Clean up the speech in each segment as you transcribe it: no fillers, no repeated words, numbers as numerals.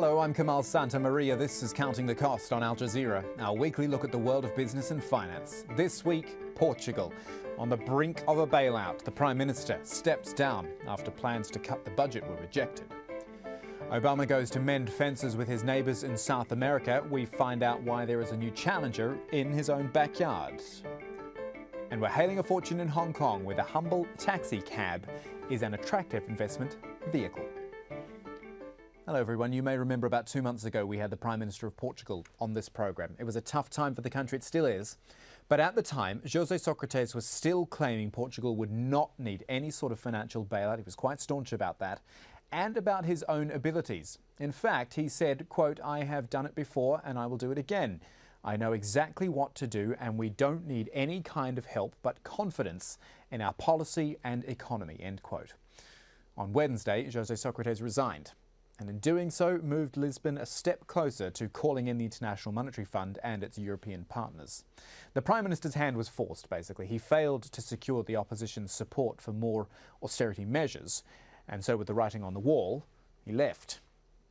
Hello, I'm Kamal Santamaria. This is Counting the Cost on Al Jazeera, our weekly look at the world of business and finance. This week, Portugal. On the brink of a bailout, the Prime Minister steps down after plans to cut the budget were rejected. Obama goes to mend fences with his neighbours in South America. We find out why there is a new challenger in his own backyard. And we're hailing a fortune in Hong Kong, where the humble taxi cab is an attractive investment vehicle. Hello everyone. You may remember about 2 months ago we had the Prime Minister of Portugal on this programme. It was a tough time for the country, it still is. But at the time, José Sócrates was still claiming Portugal would not need any sort of financial bailout. He was quite staunch about that and about his own abilities. In fact, he said, quote, "I have done it before and I will do it again. I know exactly what to do and we don't need any kind of help but confidence in our policy and economy," end quote. On Wednesday, José Sócrates resigned, and in doing so moved Lisbon a step closer to calling in the International Monetary Fund and its European partners. The Prime Minister's hand was forced, basically. He failed to secure the opposition's support for more austerity measures, and so with the writing on the wall, he left.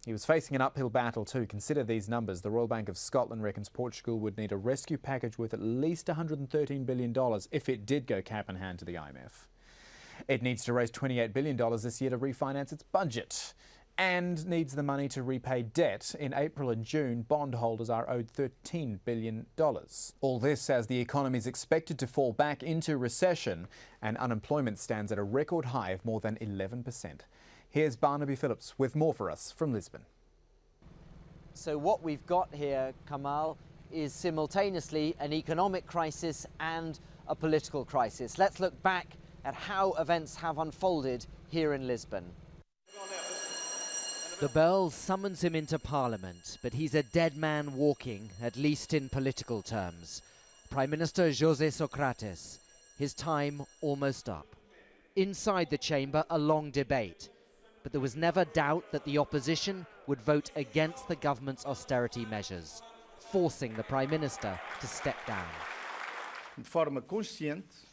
He was facing an uphill battle too. Consider these numbers. The Royal Bank of Scotland reckons Portugal would need a rescue package worth at least $113 billion if it did go cap in hand to the IMF. It needs to raise $28 billion this year to refinance its budget, and needs the money to repay debt. In April and June, bondholders are owed $13 billion. All this as the economy is expected to fall back into recession and unemployment stands at a record high of more than 11%. Here's Barnaby Phillips with more for us from Lisbon. So what we've got here, Kamal, is simultaneously an economic crisis and a political crisis. Let's look back at how events have unfolded here in Lisbon. The bell summons him into Parliament, but he's a dead man walking, at least in political terms. Prime Minister José Sócrates, his time almost up. Inside the chamber, a long debate, but there was never doubt that the opposition would vote against the government's austerity measures, forcing the Prime Minister to step down.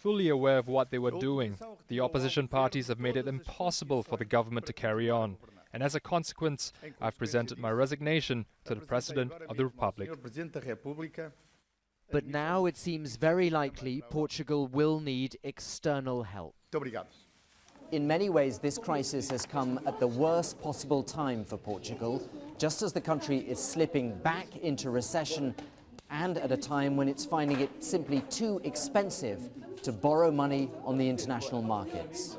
Fully aware of what they were doing, the opposition parties have made it impossible for the government to carry on. And as a consequence, I've presented my resignation to the President of the Republic. But now it seems very likely Portugal will need external help. In many ways, this crisis has come at the worst possible time for Portugal, just as the country is slipping back into recession and at a time when it's finding it simply too expensive to borrow money on the international markets.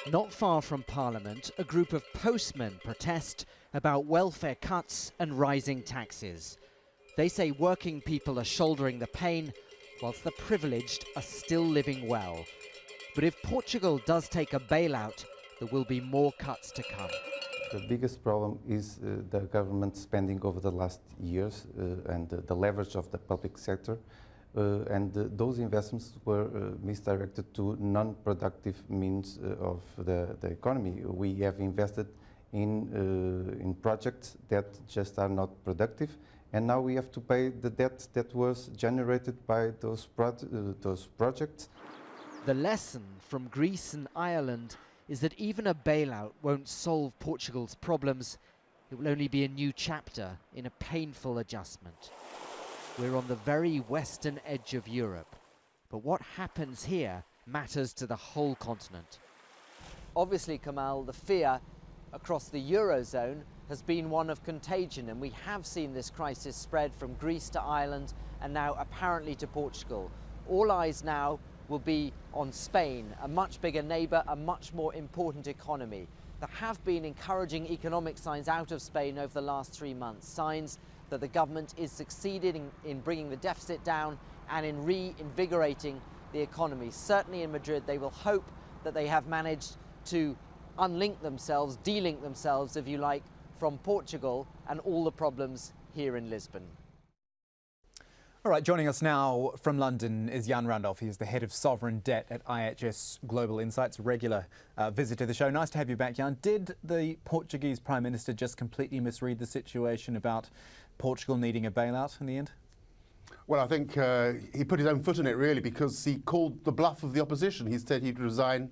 Not far from Parliament, a group of postmen protest about welfare cuts and rising taxes. They say working people are shouldering the pain, whilst the privileged are still living well. But if Portugal does take a bailout, there will be more cuts to come. The biggest problem is the government spending over the last years and the leverage of the public sector. Those investments were misdirected to non-productive means of the economy. We have invested in projects that just are not productive, and now we have to pay the debt that was generated by those projects. The lesson from Greece and Ireland is that even a bailout won't solve Portugal's problems. It will only be a new chapter in a painful adjustment. We're on the very western edge of Europe, but what happens here matters to the whole continent. Obviously, Kamal, the fear across the Eurozone has been one of contagion, and we have seen this crisis spread from Greece to Ireland and now apparently to Portugal. All eyes now will be on Spain, a much bigger neighbour, a much more important economy. There have been encouraging economic signs out of Spain over the last 3 months, signs that the government is succeeding in bringing the deficit down and in reinvigorating the economy. Certainly in Madrid, they will hope that they have managed to unlink themselves, de-link themselves, if you like, from Portugal and all the problems here in Lisbon. All right, joining us now from London is Jan Randolph. He is the head of sovereign debt at IHS Global Insights, a regular visit to the show. Nice to have you back, Jan. Did the Portuguese Prime Minister just completely misread the situation about Portugal needing a bailout in the end? Well, I think he put his own foot in it, really, because he called the bluff of the opposition. He said he'd resign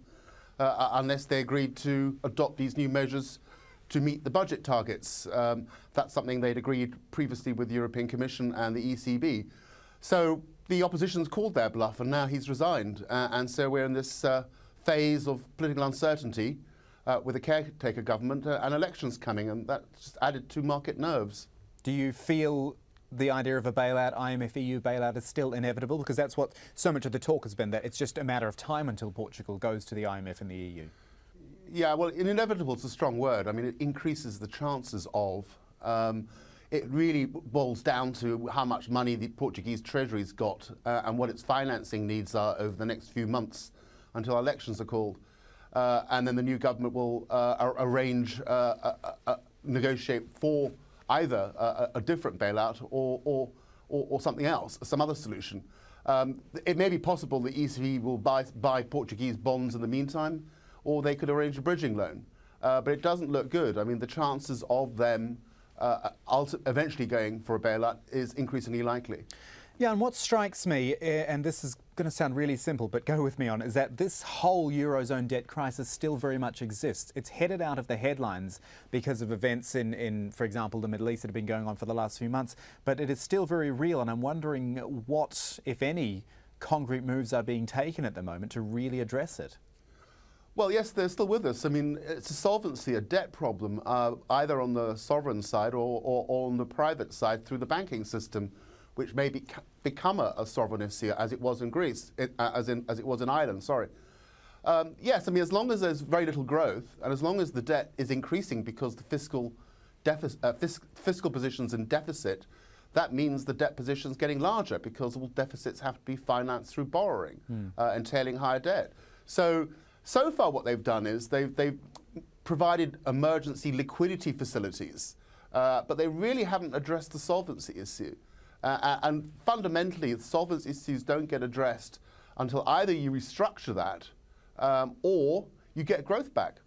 unless they agreed to adopt these new measures to meet the budget targets. That's something they'd agreed previously with the European Commission and the ECB. So the opposition's called their bluff, and now he's resigned. And so we're in this phase of political uncertainty with a caretaker government and elections coming, and that's just added to market nerves. Do you feel the idea of a bailout, IMF, EU bailout, is still inevitable? Because that's what so much of the talk has been, that it's just a matter of time until Portugal goes to the IMF and the EU. Yeah, well, inevitable is a strong word. I mean, it increases the chances of. It really boils down to how much money the Portuguese Treasury's got and what its financing needs are over the next few months until elections are called. And then the new government will negotiate for either a different bailout or something else, some other solution. It may be possible the ECB will buy Portuguese bonds in the meantime, or they could arrange a bridging loan. But it doesn't look good. I mean, the chances of them eventually going for a bailout is increasingly likely. Yeah, and what strikes me, and this is going to sound really simple, but go with me on, is that this whole Eurozone debt crisis still very much exists. It's headed out of the headlines because of events in, for example, the Middle East that have been going on for the last few months, but it is still very real, and I'm wondering what, if any, concrete moves are being taken at the moment to really address it. Well, yes, they're still with us. I mean, it's a solvency, a debt problem, either on the sovereign side or on the private side through the banking system, which may become a sovereign issue, as it was in Greece, as it was in Ireland. Sorry. Yes, I mean, as long as there's very little growth, and as long as the debt is increasing because the fiscal position's in deficit, that means the debt position's getting larger because all deficits have to be financed through borrowing, entailing higher debt. So far, what they've done is they've provided emergency liquidity facilities, but they really haven't addressed the solvency issue. And fundamentally, the solvency issues don't get addressed until either you restructure that or you get growth back.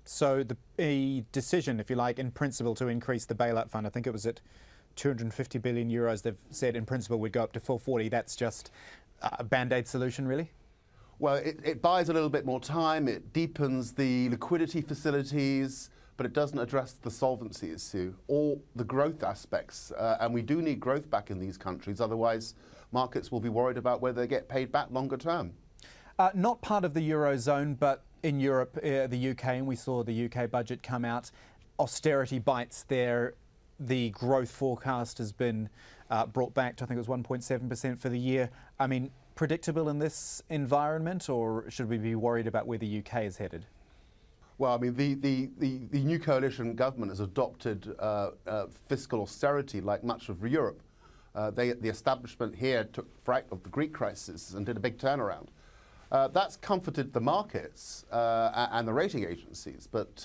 So the decision, if you like, in principle to increase the bailout fund, I think it was at 250 billion euros, they've said in principle we'd go up to 440. That's just a band-aid solution, really? Well, it buys a little bit more time, it deepens the liquidity facilities, but it doesn't address the solvency issue or the growth aspects. And we do need growth back in these countries, otherwise markets will be worried about whether they get paid back longer term. Not part of the Eurozone, but in Europe, the UK, and we saw the UK budget come out, austerity bites there. The growth forecast has been brought back to, I think it was 1.7% for the year. I mean, predictable in this environment, or should we be worried about where the UK is headed? Well, I mean, the new coalition government has adopted fiscal austerity like much of Europe. The establishment here took fright of the Greek crisis and did a big turnaround. That's comforted the markets and the rating agencies, but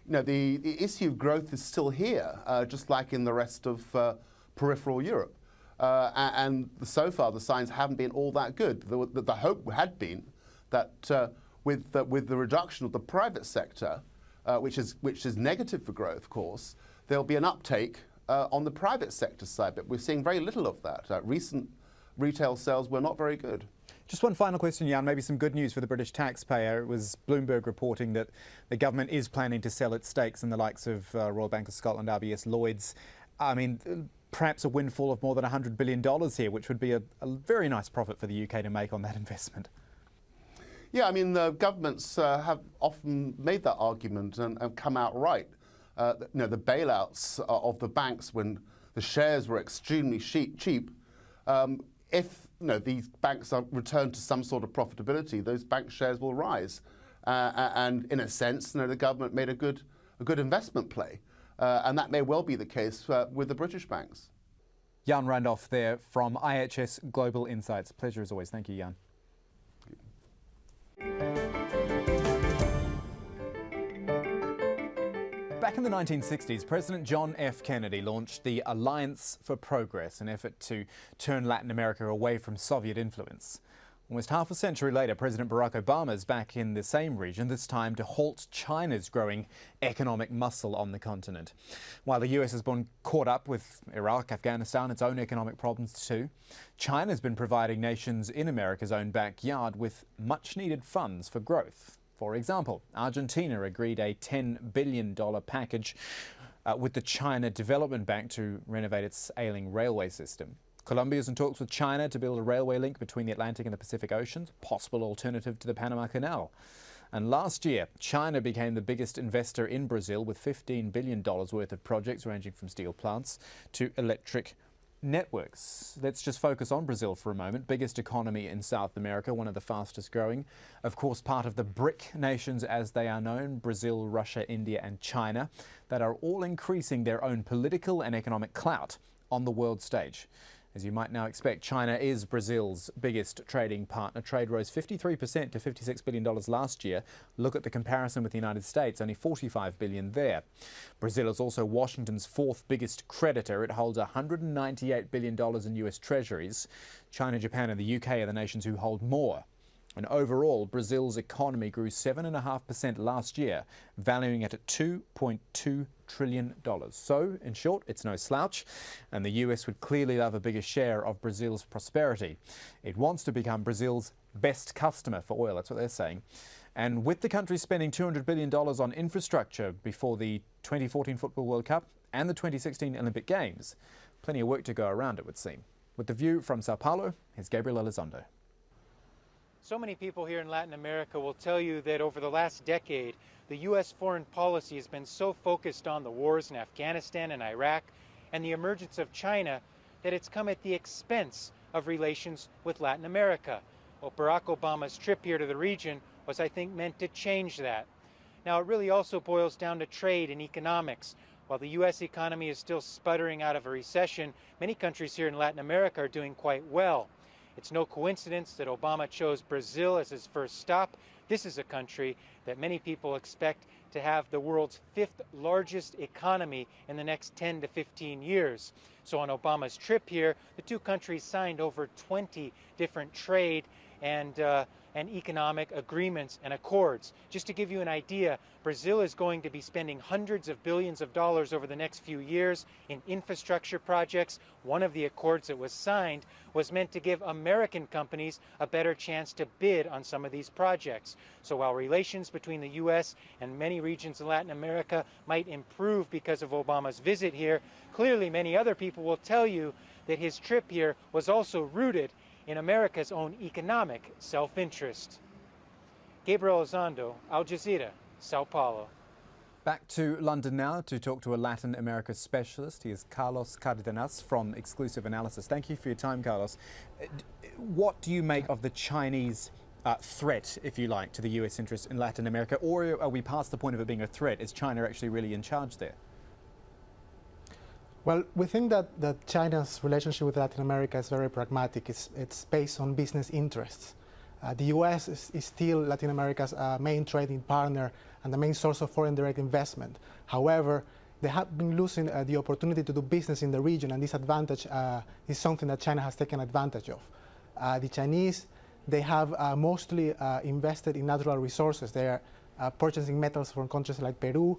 you know, the issue of growth is still here, just like in the rest of peripheral Europe. And so far, the signs haven't been all that good. The hope had been that with the reduction of the private sector, which is negative for growth, of course, there'll be an uptake on the private sector side. But we're seeing very little of that. Recent retail sales were not very good. Just one final question, Jan, maybe some good news for the British taxpayer. It was Bloomberg reporting that the government is planning to sell its stakes in the likes of Royal Bank of Scotland, RBS, Lloyds. I mean, perhaps a windfall of more than $100 billion here, which would be a very nice profit for the UK to make on that investment. Yeah, I mean, the governments have often made that argument and come out right. You know, the bailouts of the banks when the shares were extremely cheap, if you know, these banks are returned to some sort of profitability, those bank shares will rise. And in a sense, you know, the government made a good investment play. And that may well be the case with the British banks. Jan Randolph there from IHS Global Insights. Pleasure as always. Thank you, Jan. Back in the 1960s, President John F. Kennedy launched the Alliance for Progress, an effort to turn Latin America away from Soviet influence. Almost half a century later, President Barack Obama is back in the same region, this time to halt China's growing economic muscle on the continent. While the US has been caught up with Iraq, Afghanistan, its own economic problems too, China's been providing nations in America's own backyard with much-needed funds for growth. For example, Argentina agreed a $10 billion package with the China Development Bank to renovate its ailing railway system. Colombia is in talks with China to build a railway link between the Atlantic and the Pacific Oceans, possible alternative to the Panama Canal. And last year, China became the biggest investor in Brazil with $15 billion worth of projects ranging from steel plants to electric networks. Let's just focus on Brazil for a moment. Biggest economy in South America, one of the fastest growing. Of course, part of the BRIC nations as they are known, Brazil, Russia, India and China, that are all increasing their own political and economic clout on the world stage. As you might now expect, China is Brazil's biggest trading partner. Trade rose 53% to $56 billion last year. Look at the comparison with the United States, only $45 billion there. Brazil is also Washington's fourth biggest creditor. It holds $198 billion in US treasuries. China, Japan and the UK are the nations who hold more. And overall, Brazil's economy grew 7.5% last year, valuing it at $2.2 trillion. So, in short, it's no slouch, and the US would clearly have a bigger share of Brazil's prosperity. It wants to become Brazil's best customer for oil, that's what they're saying. And with the country spending $200 billion on infrastructure before the 2014 Football World Cup and the 2016 Olympic Games, plenty of work to go around, it would seem. With the view from Sao Paulo, here's Gabriel Elizondo. So many people here in Latin America will tell you that over the last decade, the U.S. foreign policy has been so focused on the wars in Afghanistan and Iraq and the emergence of China that it's come at the expense of relations with Latin America. Well, Barack Obama's trip here to the region was, I think, meant to change that. Now, it really also boils down to trade and economics. While the U.S. economy is still sputtering out of a recession, many countries here in Latin America are doing quite well. It's no coincidence that Obama chose Brazil as his first stop. This is a country that many people expect to have the world's fifth largest economy in the next 10 to 15 years. So on Obama's trip here, the two countries signed over 20 different trade and economic agreements and accords. Just to give you an idea, Brazil is going to be spending hundreds of billions of dollars over the next few years in infrastructure projects. One of the accords that was signed was meant to give American companies a better chance to bid on some of these projects. So while relations between the U.S. and many regions in Latin America might improve because of Obama's visit here, clearly many other people will tell you that his trip here was also rooted in America's own economic self-interest. Gabriel Elizondo, Al Jazeera, Sao Paulo. Back to London now to talk to a Latin America specialist. He is Carlos Cardenas from Exclusive Analysis. Thank you for your time, Carlos. What do you make of the Chinese threat, if you like, to the US interest in Latin America? Or are we past the point of it being a threat? Is China actually really in charge there? Well, we think that China's relationship with Latin America is very pragmatic. It's based on business interests. The U.S. is still Latin America's main trading partner and the main source of foreign direct investment. However, they have been losing the opportunity to do business in the region, and this advantage is something that China has taken advantage of. The Chinese, they have mostly invested in natural resources. They are purchasing metals from countries like Peru,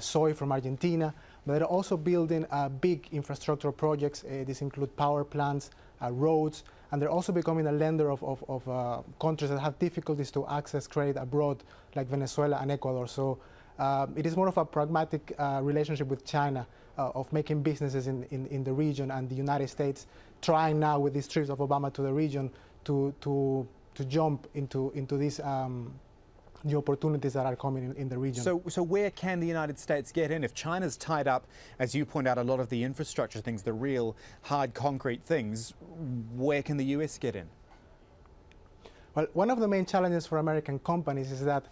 soy from Argentina, but they're also building big infrastructure projects. These include power plants, roads, and they're also becoming a lender of countries that have difficulties to access credit abroad, like Venezuela and Ecuador. So it is more of a pragmatic relationship with China of making businesses in the region, and the United States trying now with these trips of Obama to the region to jump into these new opportunities that are coming in the region. So where can the United States get in? If China's tied up, as you point out, a lot of the infrastructure things, the real hard concrete things, where can the US get in? Well, one of the main challenges for American companies is that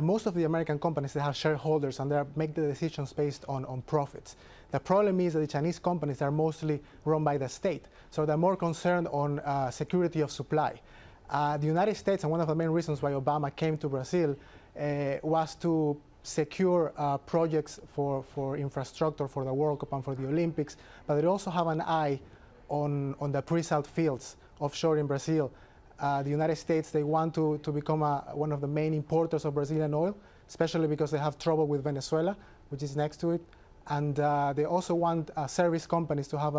most of the American companies, they have shareholders and they make the decisions based on profits. The problem is that the Chinese companies are mostly run by the state, so they're more concerned on security of supply. The United States, and one of the main reasons why Obama came to Brazil, was to secure projects for infrastructure for the World Cup and for the Olympics, but they also have an eye on the pre-salt fields offshore in Brazil. The United States, they want to become one of the main importers of Brazilian oil, especially because they have trouble with Venezuela, which is next to it. And they also want service companies to have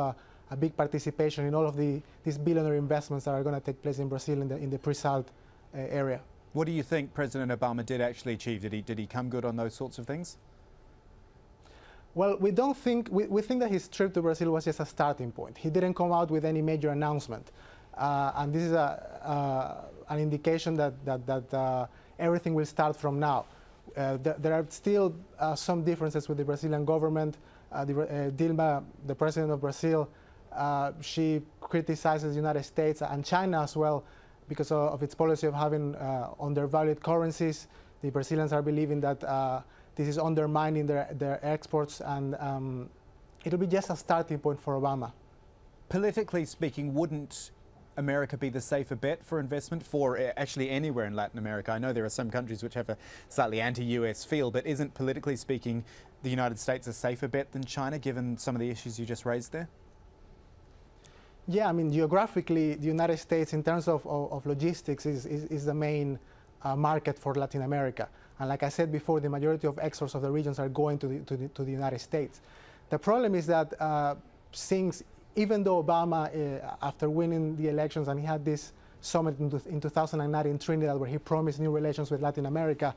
a big participation in all of these billionaire investments that are going to take place in Brazil in the pre-salt area. What do you think President Obama did actually achieve? Did he come good on those sorts of things? Well, we think that his trip to Brazil was just a starting point. He didn't come out with any major announcement. And this is an indication that everything will start from now. There are still some differences with the Brazilian government. Dilma, the president of Brazil, she criticizes the United States and China as well because of its policy of having undervalued currencies. The Brazilians are believing that this is undermining their exports, and it'll be just a starting point for Obama. Politically speaking, wouldn't America be the safer bet for investment for actually anywhere in Latin America? I know there are some countries which have a slightly anti-US feel, but isn't politically speaking the United States a safer bet than China, given some of the issues you just raised there? Yeah, I mean, geographically, the United States, in terms of logistics, is the main market for Latin America. And like I said before, the majority of exports of the regions are going to the United States. The problem is that even though Obama, after winning the elections, and he had this summit in 2009 in Trinidad where he promised new relations with Latin America,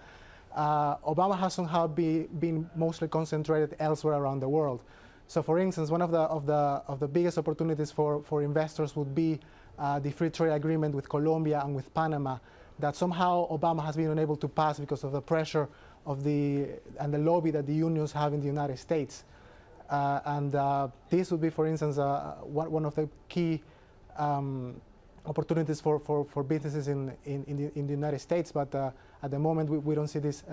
Obama has somehow been mostly concentrated elsewhere around the world. So, for instance, one of the biggest opportunities for investors would be the free trade agreement with Colombia and with Panama, that somehow Obama has been unable to pass because of the pressure and the lobby that the unions have in the United States. This would be, for instance, one of the key opportunities for businesses in the United States. But at the moment, we don't see this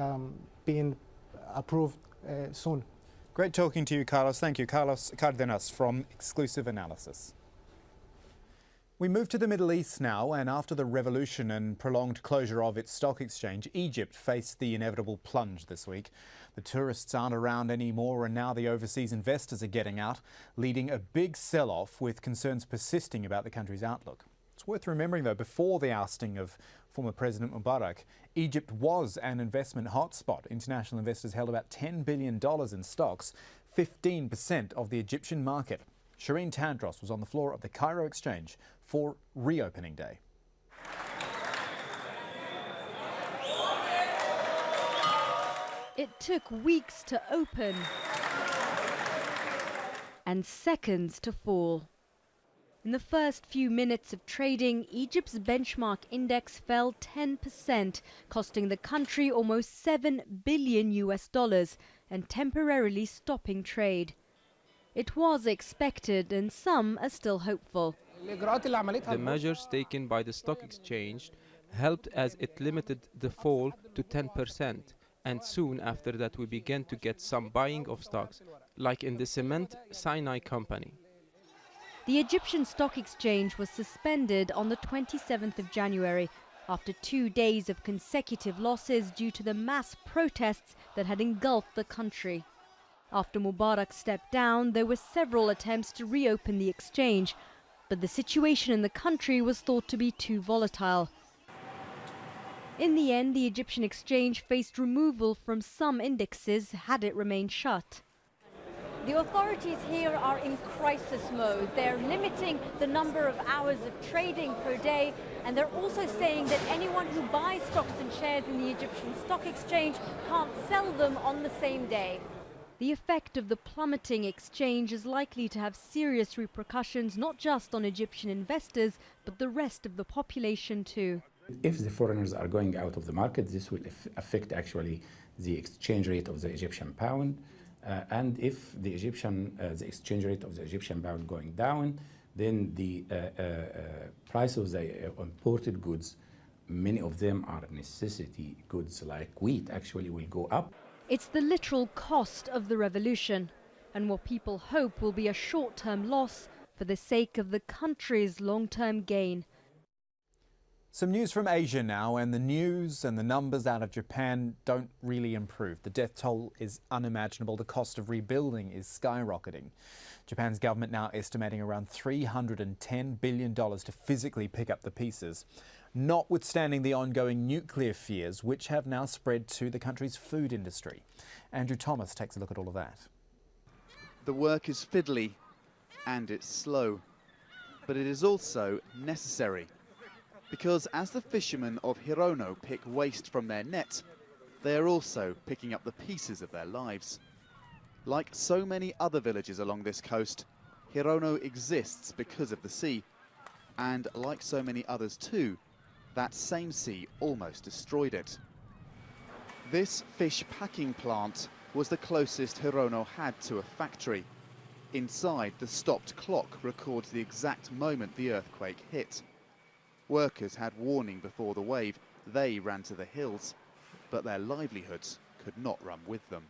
being approved soon. Great talking to you, Carlos. Thank you. Carlos Cardenas from Exclusive Analysis. We move to the Middle East now, and after the revolution and prolonged closure of its stock exchange, Egypt faced the inevitable plunge this week. The tourists aren't around anymore, and now the overseas investors are getting out, leading a big sell-off with concerns persisting about the country's outlook. It's worth remembering, though, before the ousting of former President Mubarak, Egypt was an investment hotspot. International investors held about $10 billion in stocks, 15% of the Egyptian market. Shireen Tandros was on the floor of the Cairo Exchange for reopening day. It took weeks to open and seconds to fall. In the first few minutes of trading, Egypt's benchmark index fell 10%, costing the country almost $7 billion and temporarily stopping trade. It was expected, and some are still hopeful. The measures taken by the stock exchange helped as it limited the fall to 10%, and soon after that we began to get some buying of stocks, like in the cement Sinai company. The Egyptian stock exchange was suspended on the 27th of January after 2 days of consecutive losses due to the mass protests that had engulfed the country. After Mubarak stepped down, there were several attempts to reopen the exchange, but the situation in the country was thought to be too volatile. In the end, the Egyptian exchange faced removal from some indexes had it remained shut. The authorities here are in crisis mode. They're limiting the number of hours of trading per day, and they're also saying that anyone who buys stocks and shares in the Egyptian stock exchange can't sell them on the same day. The effect of the plummeting exchange is likely to have serious repercussions not just on Egyptian investors, but the rest of the population too. If the foreigners are going out of the market, this will affect actually the exchange rate of the Egyptian pound. And if the exchange rate of the Egyptian pound going down, then the price of the imported goods, many of them are necessity goods like wheat, actually will go up. It's the literal cost of the revolution, and what people hope will be a short-term loss for the sake of the country's long-term gain. Some news from Asia now, and the news and the numbers out of Japan don't really improve. The death toll is unimaginable. The cost of rebuilding is skyrocketing. Japan's government now estimating around $310 billion to physically pick up the pieces, notwithstanding the ongoing nuclear fears, which have now spread to the country's food industry. Andrew Thomas takes a look at all of that. The work is fiddly and it's slow, but it is also necessary. Because as the fishermen of Hirono pick waste from their net, they are also picking up the pieces of their lives. Like so many other villages along this coast, Hirono exists because of the sea. And like so many others too, that same sea almost destroyed it. This fish packing plant was the closest Hirono had to a factory. Inside, the stopped clock records the exact moment the earthquake hit. Workers had warning before the wave. They ran to the hills, but their livelihoods could not run with them.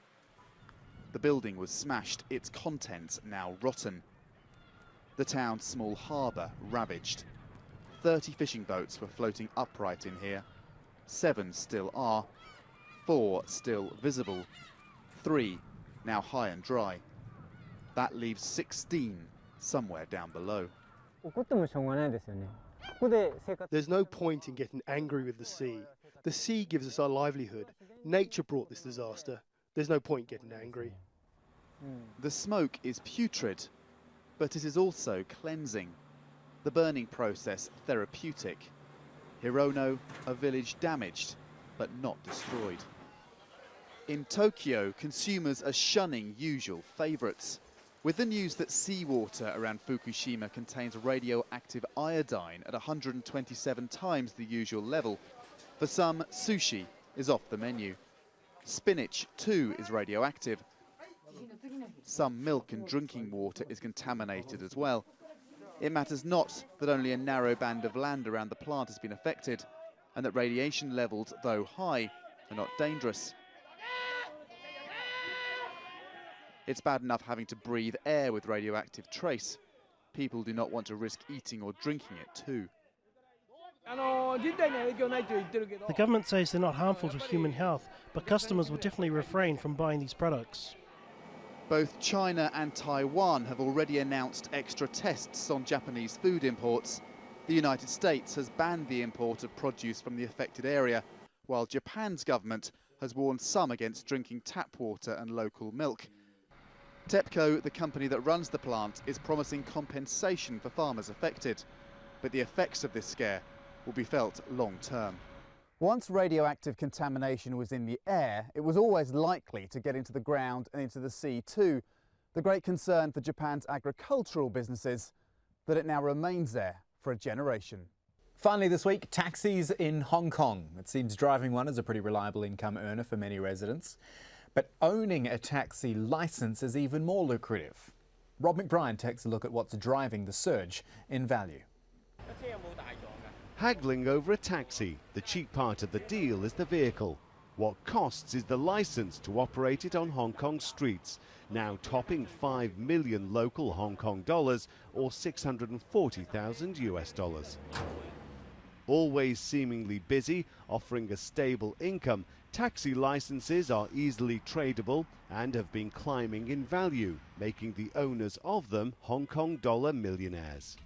The building was smashed, its contents now rotten. The town's small harbour ravaged. 30 fishing boats were floating upright in here. 7 still are. 4 still visible. 3 now high and dry. That leaves 16 somewhere down below. There's no point in getting angry with the sea. The sea gives us our livelihood. Nature brought this disaster. There's no point getting angry. The smoke is putrid, but it is also cleansing. The burning process therapeutic. Hirono, a village damaged, but not destroyed. In Tokyo, consumers are shunning usual favourites. With the news that seawater around Fukushima contains radioactive iodine at 127 times the usual level, for some, sushi is off the menu. Spinach, too, is radioactive. Some milk and drinking water is contaminated as well. It matters not that only a narrow band of land around the plant has been affected, and that radiation levels, though high, are not dangerous. It's bad enough having to breathe air with radioactive trace. People do not want to risk eating or drinking it too. The government says they're not harmful to human health, but customers will definitely refrain from buying these products. Both China and Taiwan have already announced extra tests on Japanese food imports. The United States has banned the import of produce from the affected area, while Japan's government has warned some against drinking tap water and local milk. TEPCO, the company that runs the plant, is promising compensation for farmers affected. But the effects of this scare will be felt long term. Once radioactive contamination was in the air, it was always likely to get into the ground and into the sea too. The great concern for Japan's agricultural businesses that it now remains there for a generation. Finally this week, taxis in Hong Kong. It seems driving one is a pretty reliable income earner for many residents. But owning a taxi licence is even more lucrative. Rob McBride takes a look at what's driving the surge in value. Haggling over a taxi. The cheap part of the deal is the vehicle. What costs is the licence to operate it on Hong Kong streets, now topping 5 million local Hong Kong dollars or 640,000 US dollars. Always seemingly busy, offering a stable income, taxi licenses are easily tradable and have been climbing in value, making the owners of them Hong Kong dollar millionaires.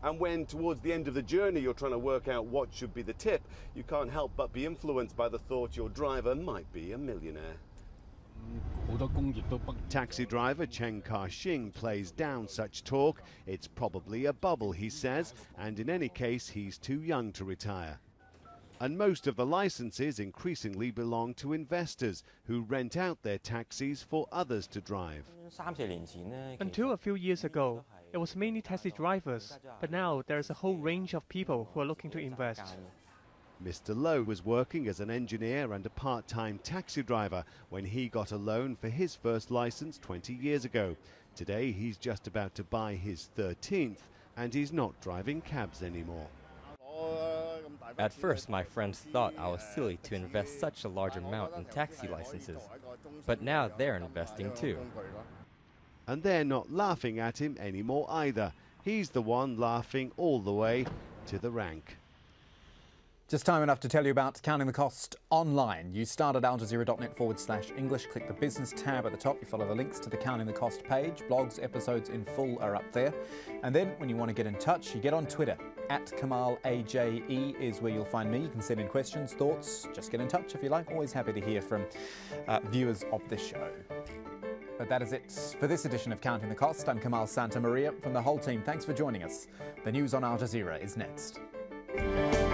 And when towards the end of the journey you're trying to work out what should be the tip, you can't help but be influenced by the thought your driver might be a millionaire. Taxi driver Cheng Ka-shing plays down such talk. It's probably a bubble, he says, and in any case he's too young to retire. And most of the licenses increasingly belong to investors who rent out their taxis for others to drive. Until a few years ago, it was mainly taxi drivers, but now there's a whole range of people who are looking to invest. Mr. Lowe was working as an engineer and a part-time taxi driver when he got a loan for his first license 20 years ago. Today he's just about to buy his 13th and he's not driving cabs anymore. At first, my friends thought I was silly to invest such a large amount in taxi licenses, but now they're investing too. And they're not laughing at him anymore either. He's the one laughing all the way to the rank. Just time enough to tell you about Counting the Cost online. You start at aljazeera.net/English, click the business tab at the top, you follow the links to the Counting the Cost page. Blogs, episodes in full are up there. And then when you want to get in touch, you get on Twitter. @KamalAJE is where you'll find me. You can send in questions, thoughts, just get in touch if you like. Always happy to hear from viewers of the show. But that is it for this edition of Counting the Cost. I'm Kamal Santamaria from the whole team. Thanks for joining us. The news on Al Jazeera is next. Jazeera.